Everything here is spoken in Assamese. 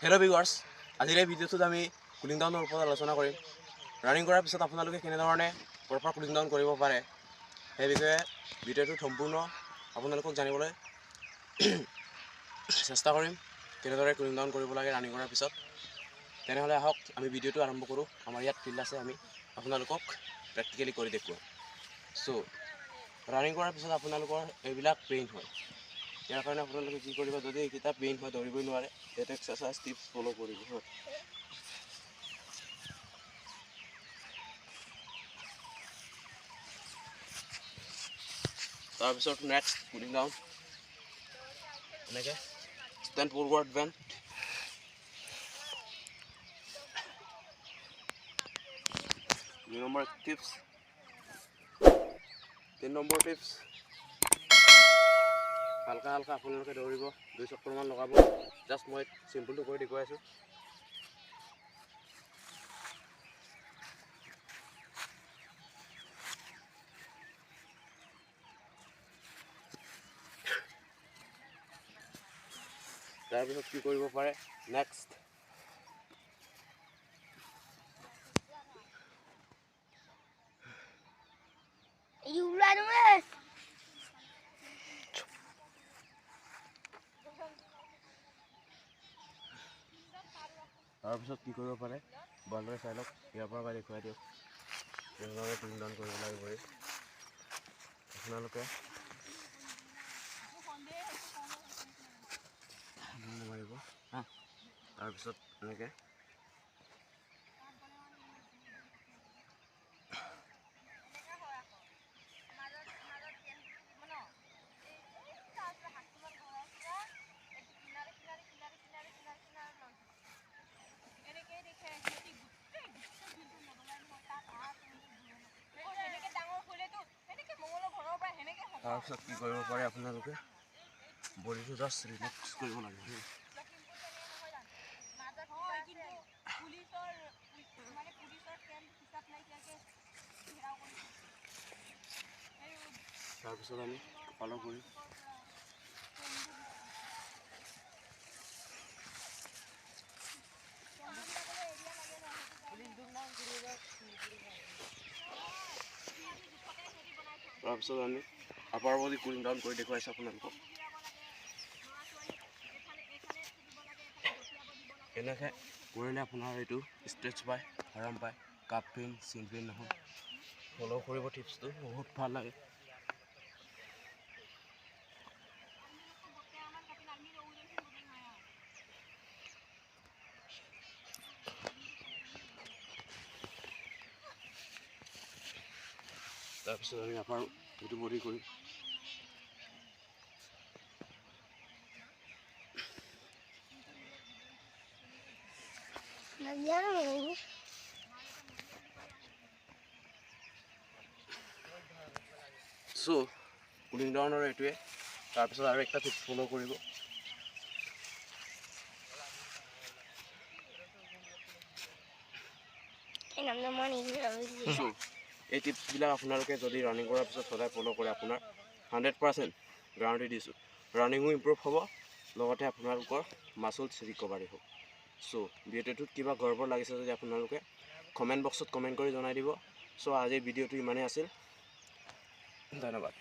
হেল্ল' ভিউৱাৰ্ছ, আজিৰ এই ভিডিঅ'টোত আমি কুলিং ডাউনৰ ওপৰত আলোচনা কৰিম। ৰানিং কৰাৰ পিছত আপোনালোকে কেনেধৰণে প্ৰপাৰ কুলিং ডাউন কৰিব পাৰে সেই বিষয়ে ভিডিঅ'টোত সম্পূৰ্ণ আপোনালোকক জানিবলৈ চেষ্টা কৰিম, কেনেদৰে কুলিং ডাউন কৰিব লাগে ৰানিং কৰাৰ পিছত। তেনেহ'লে আহক আমি ভিডিঅ'টো আৰম্ভ কৰোঁ। আমাৰ ইয়াত ফিল্ড আছে, আমি আপোনালোকক প্ৰেক্টিকেলি কৰি দেখুৱাম। চ' ৰানিং কৰাৰ পিছত আপোনালোকৰ এইবিলাক পেইন হয়। ইয়াৰ কাৰণে আপোনালোকে কি কৰিব, যদি এইকেইটা পেইন হয় দৌৰিবই নোৱাৰে, এইটো এক্সাৰচাইজ টিপছ ফ'ল' কৰিব। তাৰপিছত নেক্সট কুলিং ডাউন, এনেকৈ stand forward bend, 2 number tips, 3 number tips, হালকা হালকা আপোনালোকে দৌৰিব, 2 চক্ৰমান লগাব। জাষ্ট মই চিম্পলটো কৰি দেখুৱাইছোঁ। তাৰপিছত কি কৰিব পাৰে, নেক্সট তাৰপিছত কি কৰিব পাৰে, ভালদৰে চাই লওক, ইয়াৰ পৰা মই দেখুৱাই দিয়ক কেনেদৰে কুলিং ডাউন কৰিব লাগিব। আপোনালোকে মাৰিব হা, তাৰপিছত এনেকৈ তাৰপিছত কি কৰিব পাৰে, আপোনালোকে বডিটো জাষ্ট ৰিলেক্স কৰিব লাগে। তাৰপিছত আমি ফ'ল' কৰিম। তাৰপিছত আমি আপাৰ বডি কুলিং ডাউন কৰি দেখুৱাইছোঁ আপোনালোকক। এনেকৈ কৰিলে আপোনাৰ এইটো ষ্ট্ৰেচ পায়, আৰাম পায়, কাপ পেইন, চিন পেইন নহয়। ফ'ল' কৰিব টিপছটো, বহুত ভাল লাগে। তাৰপিছত আমি আপাৰ এইটো বডি কৰিম। চ' কুলিং ডাউনৰ এইটোৱে। তাৰপিছত আৰু একটা টিপছ ফ'ল' কৰিব। এই টিপছবিলাক আপোনালোকে যদি ৰানিং কৰাৰ পিছত সদায় ফ'ল' কৰে, আপোনাৰ 100% গেৰাণ্টি দিছোঁ, ৰানিঙো ইম্প্ৰুভ হ'ব, লগতে আপোনালোকৰ মাচলছ ৰিকভাৰী হ'ব। চ' ভিডিঅ'টোত কিবা গড়বড় লাগিছে যদি আপোনালোকে কমেণ্ট বক্সত কমেণ্ট কৰি জনাই দিব। চ' আজিৰ ভিডিঅ'টো ইমানেই আছিল, ধন্যবাদ।